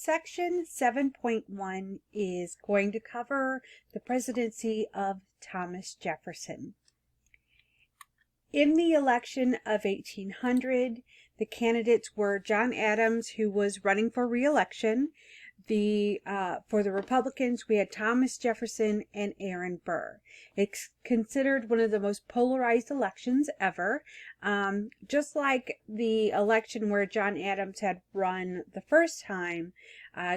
Section 7.1 is going to cover the presidency of Thomas Jefferson. In the election of 1800, the candidates were John Adams, who was running for re-election. For the Republicans, we had Thomas Jefferson and Aaron Burr. It's considered one of the most polarized elections ever. Just like the election where John Adams had run the first time,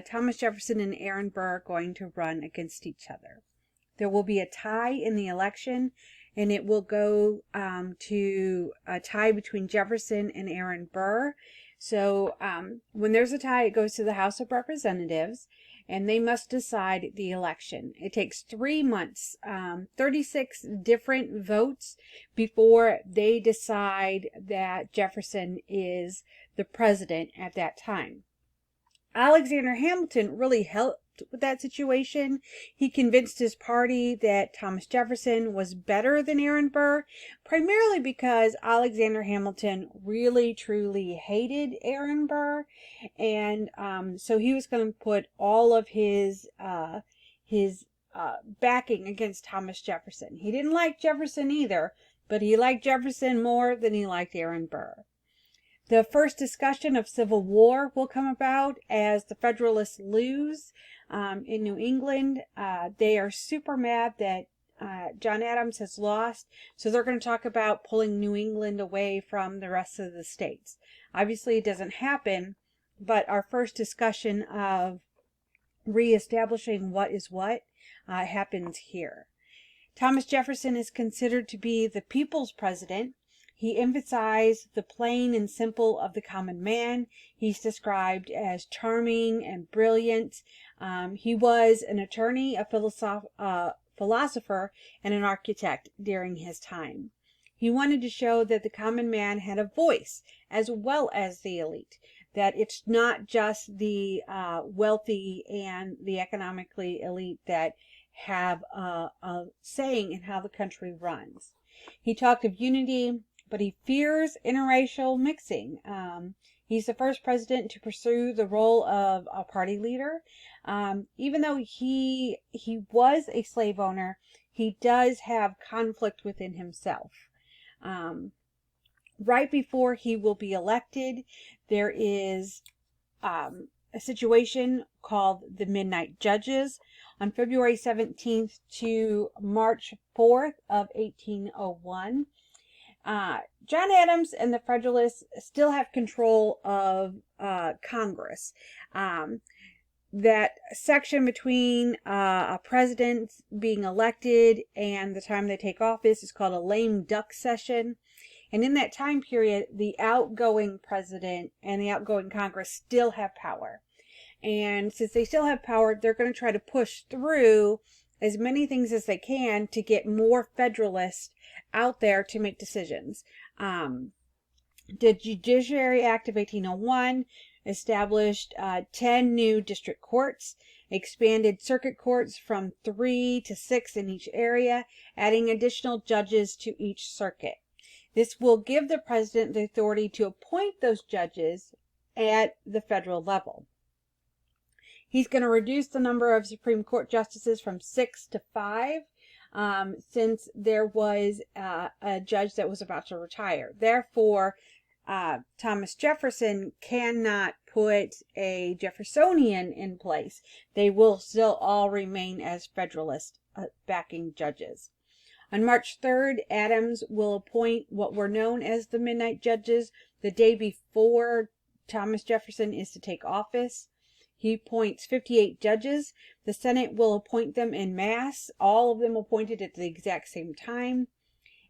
Thomas Jefferson and Aaron Burr are going to run against each other. There will be a tie in the election, and it will go to a tie between Jefferson and Aaron Burr. So when there's a tie, it goes to the House of Representatives, and they must decide the election. It takes 3 months, 36 different votes before they decide that Jefferson is the president at that time. Alexander Hamilton really helped with that situation. He convinced his party that Thomas Jefferson was better than Aaron Burr, primarily because Alexander Hamilton really truly hated Aaron Burr, and so he was going to put all of his backing against Thomas Jefferson. He didn't like Jefferson either, but he liked Jefferson more than he liked Aaron Burr. The first discussion of civil war will come about as the Federalists lose in New England. They are super mad that John Adams has lost, so they're going to talk about pulling New England away from the rest of the states. Obviously, it doesn't happen, but our first discussion of reestablishing what is what happens here. Thomas Jefferson is considered to be the people's president. He emphasized the plain and simple of the common man. He's described as charming and brilliant. He was an attorney, a philosopher, and an architect during his time. He wanted to show that the common man had a voice as well as the elite, that it's not just the wealthy and the economically elite that have a saying in how the country runs. He talked of unity, but he fears interracial mixing. He's the first president to pursue the role of a party leader. Even though he was a slave owner, he does have conflict within himself. Right before he will be elected, there is a situation called the Midnight Judges on February 17th to March 4th of 1801. John Adams and the Federalists still have control of Congress. That section between a president being elected and the time they take office is called a lame duck session. And in that time period, the outgoing president and the outgoing Congress still have power. And since they still have power, they're going to try to push through as many things as they can to get more Federalists out there to make decisions. The Judiciary Act of 1801 established 10 new district courts, expanded circuit courts from 3 to 6 in each area, adding additional judges to each circuit. This will give the president the authority to appoint those judges at the federal level. He's going to reduce the number of Supreme Court justices from 6 to 5. Since there was a judge that was about to retire. Therefore, Thomas Jefferson cannot put a Jeffersonian in place. They will still all remain as Federalist backing judges. On March 3rd, Adams will appoint what were known as the Midnight Judges the day before Thomas Jefferson is to take office. He appoints 58 judges. The Senate will appoint them en masse, all of them appointed at the exact same time.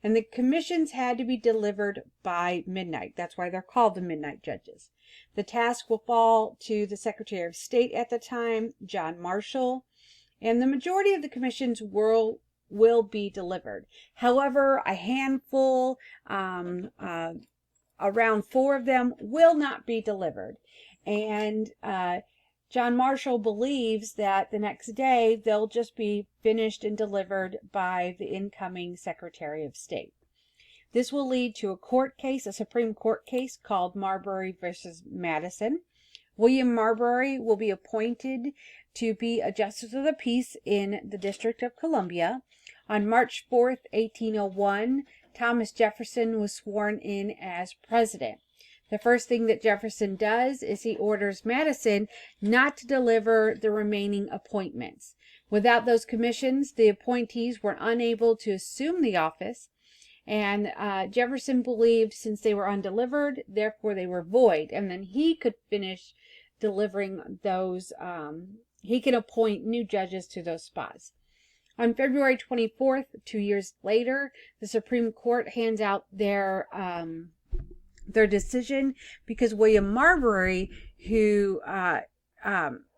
And the commissions had to be delivered by midnight. That's why they're called the Midnight Judges. The task will fall to the Secretary of State at the time, John Marshall, and the majority of the commissions will be delivered. However, a handful, around 4 of them, will not be delivered. And John Marshall believes that the next day they'll just be finished and delivered by the incoming Secretary of State. This will lead to a court case, a Supreme Court case called Marbury versus Madison, William Marbury will be appointed to be a Justice of the Peace in the District of Columbia. On March 4th, 1801, Thomas Jefferson was sworn in as president. The first thing that Jefferson does is he orders Madison not to deliver the remaining appointments. Without those commissions, the appointees were unable to assume the office, and Jefferson believed since they were undelivered, therefore they were void, and then he could finish delivering those, he can appoint new judges to those spots. On February 24th, 2 years later, the Supreme Court hands out their decision because William Marbury, who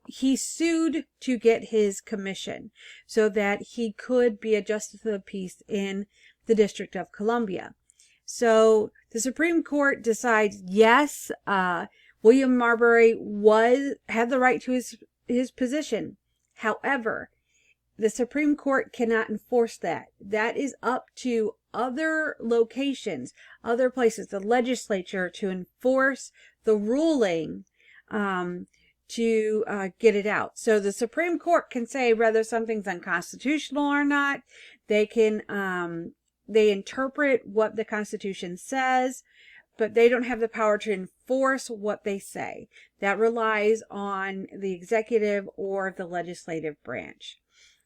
he sued to get his commission so that he could be a Justice of the Peace in the District of Columbia. So the Supreme Court decides, yes, William Marbury had the right to his position. However, the Supreme Court cannot enforce that. That is up to other locations, other places, the legislature, to enforce the ruling to get it out. So the Supreme Court can say whether something's unconstitutional or not. They can they interpret what the Constitution says, but they don't have the power to enforce what they say. That relies on the executive or the legislative branch.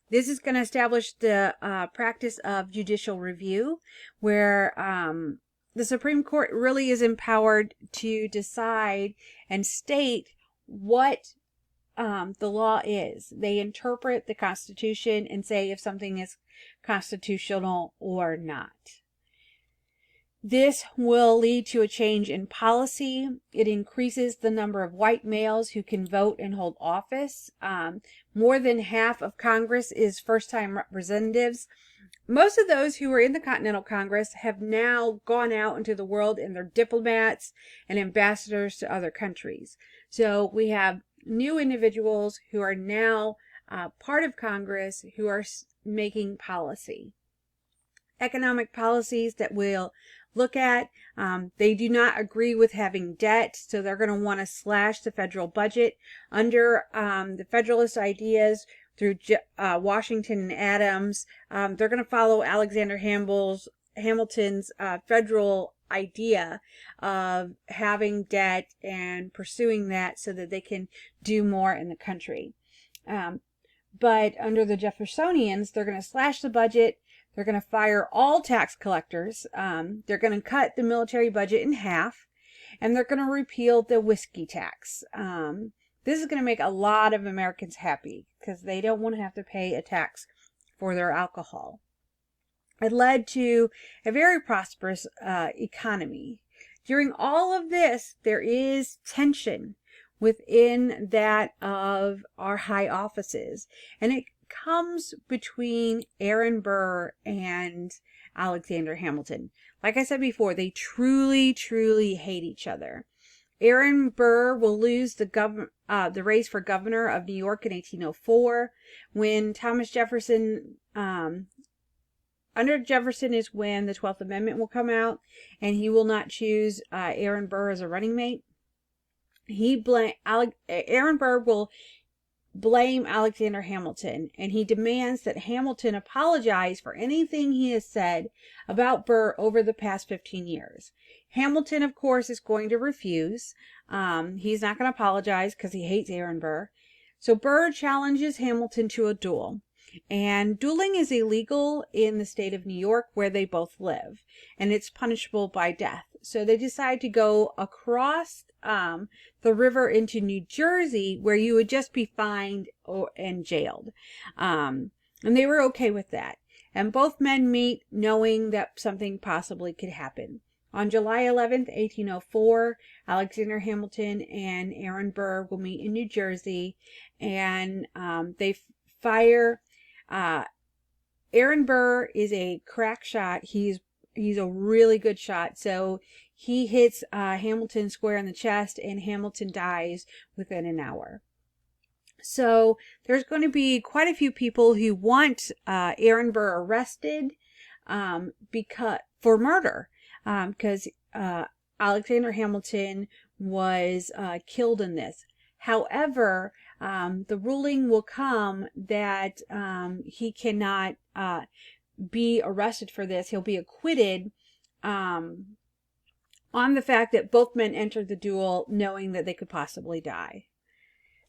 This is going to establish the practice of judicial review, where the Supreme Court really is empowered to decide and state what the law is. They interpret the Constitution and say if something is constitutional or not. This will lead to a change in policy. It increases the number of white males who can vote and hold office. More than half of Congress is first-time representatives. Most of those who were in the Continental Congress have now gone out into the world and they're diplomats and ambassadors to other countries. So we have new individuals who are now part of Congress who are making policy. Economic policies that we'll look at, they do not agree with having debt, so they're going to want to slash the federal budget. Under the Federalist ideas through Washington and Adams, they're going to follow Alexander Hamilton's federal idea of having debt and pursuing that so that they can do more in the country. But under the Jeffersonians, they're going to slash the budget. They're going to fire all tax collectors. They're going to cut the military budget in half. And they're going to repeal the whiskey tax. This is going to make a lot of Americans happy because they don't want to have to pay a tax for their alcohol. It led to a very prosperous economy. During all of this, there is tension within that of our high offices. And it comes between Aaron Burr and Alexander Hamilton. Like I said before, they truly, truly hate each other. Aaron Burr will lose the race for governor of New York in 1804. When Thomas Jefferson, under Jefferson is when the 12th Amendment will come out, and he will not choose Aaron Burr as a running mate. Aaron Burr will blame Alexander Hamilton, and he demands that Hamilton apologize for anything he has said about Burr over the past 15 years. Hamilton, of course, is going to refuse. He's not going to apologize because he hates Aaron Burr. So Burr challenges Hamilton to a duel. And dueling is illegal in the state of New York where they both live, and it's punishable by death. So they decide to go across the river into New Jersey, where you would just be fined and jailed. And they were okay with that. And both men meet knowing that something possibly could happen. On July 11th, 1804, Alexander Hamilton and Aaron Burr will meet in New Jersey, and they fire. Aaron Burr is a crack shot. He's a really good shot. So he hits Hamilton square in the chest, and Hamilton dies within an hour. So there's going to be quite a few people who want Aaron Burr arrested for murder, because Alexander Hamilton was killed in this. However, the ruling will come that he cannot be arrested for this. He'll be acquitted on the fact that both men entered the duel knowing that they could possibly die.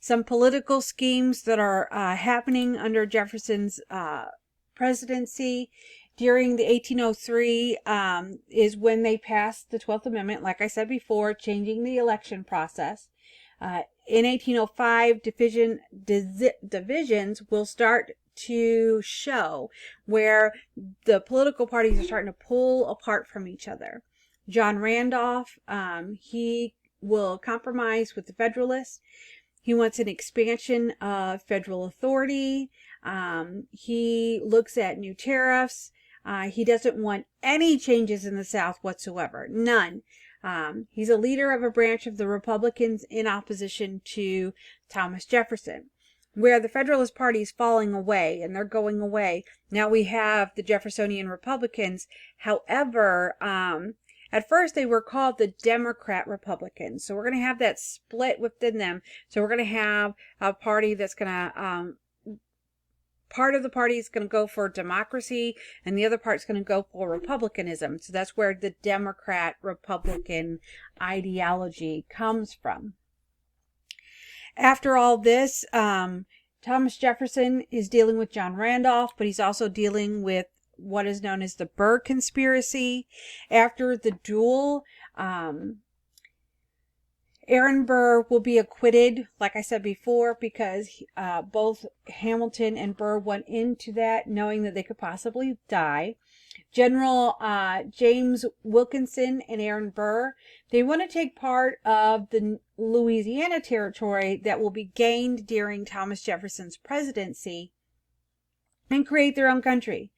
Some political schemes that are happening under Jefferson's presidency during the 1803 is when they passed the 12th Amendment, like I said before, changing the election process. In 1805, divisions will start to show where the political parties are starting to pull apart from each other. John Randolph, he will compromise with the Federalists. He wants an expansion of federal authority. He looks at new tariffs. He doesn't want any changes in the South whatsoever. None. He's a leader of a branch of the Republicans in opposition to Thomas Jefferson. Where the Federalist Party is falling away and they're going away, now we have the Jeffersonian Republicans. However, at first they were called the Democrat Republicans. So we're going to have that split within them. So we're going to have a party that's going to, part of the party is going to go for democracy and the other part's going to go for republicanism. So that's where the Democrat Republican ideology comes from. After all this, Thomas Jefferson is dealing with John Randolph, but he's also dealing with what is known as the Burr conspiracy. After the duel, Aaron Burr will be acquitted, like I said before, because both Hamilton and Burr went into that knowing that they could possibly die. General James Wilkinson and Aaron Burr, they want to take part of the Louisiana territory that will be gained during Thomas Jefferson's presidency and create their own country.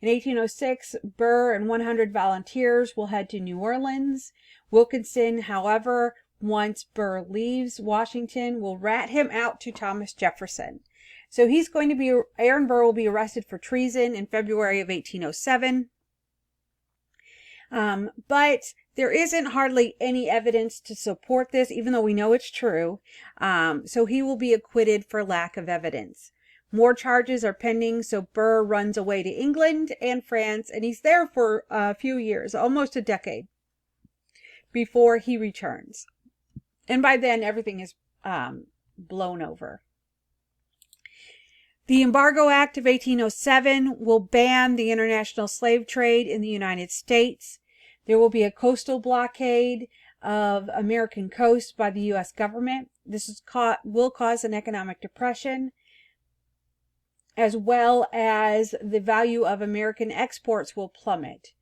In 1806, Burr and 100 volunteers will head to New Orleans. Wilkinson, however, once Burr leaves Washington, will rat him out to Thomas Jefferson. So he's going to be, Aaron Burr will be arrested for treason in February of 1807. But there isn't hardly any evidence to support this, even though we know it's true. So he will be acquitted for lack of evidence. More charges are pending, so Burr runs away to England and France, and he's there for a few years, almost a decade, before he returns. And by then, everything is blown over. The Embargo Act of 1807 will ban the international slave trade in the United States. There will be a coastal blockade of American coasts by the U.S. government. This will cause an economic depression, as well as the value of American exports will plummet.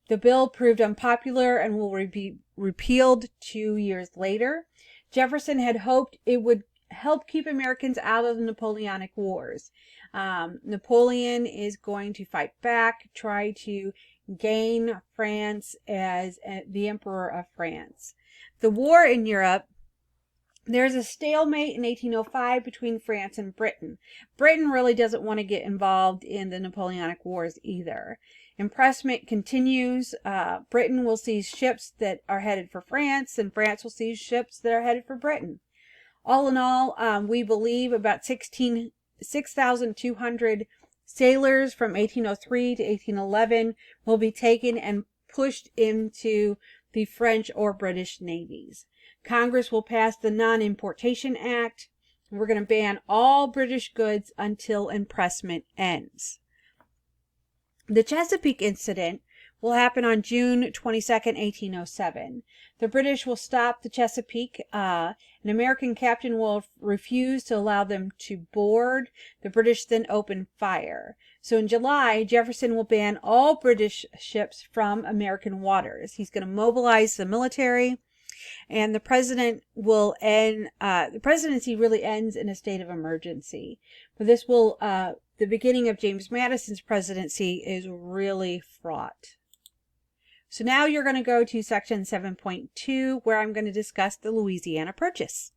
The bill proved unpopular and will be repealed 2 years later. Jefferson had hoped it would help keep Americans out of the Napoleonic Wars. Napoleon is going to fight back, try to gain France as the Emperor of France. The war in Europe, there's a stalemate in 1805 between France and Britain. Britain really doesn't want to get involved in the Napoleonic Wars either. Impressment continues. Britain will seize ships that are headed for France, and France will seize ships that are headed for Britain. All in all, we believe about 6,200 sailors from 1803 to 1811 will be taken and pushed into the French or British navies. Congress will pass the Non-Importation Act. We're going to ban all British goods until impressment ends. The Chesapeake incident will happen on June 22nd, 1807. The British will stop the Chesapeake. An American captain will refuse to allow them to board. The British then open fire. So in July, Jefferson will ban all British ships from American waters. He's going to mobilize the military, and the presidency really ends in a state of emergency. But this will, the beginning of James Madison's presidency is really fraught. So now you're going to go to section 7.2, where I'm going to discuss the Louisiana Purchase.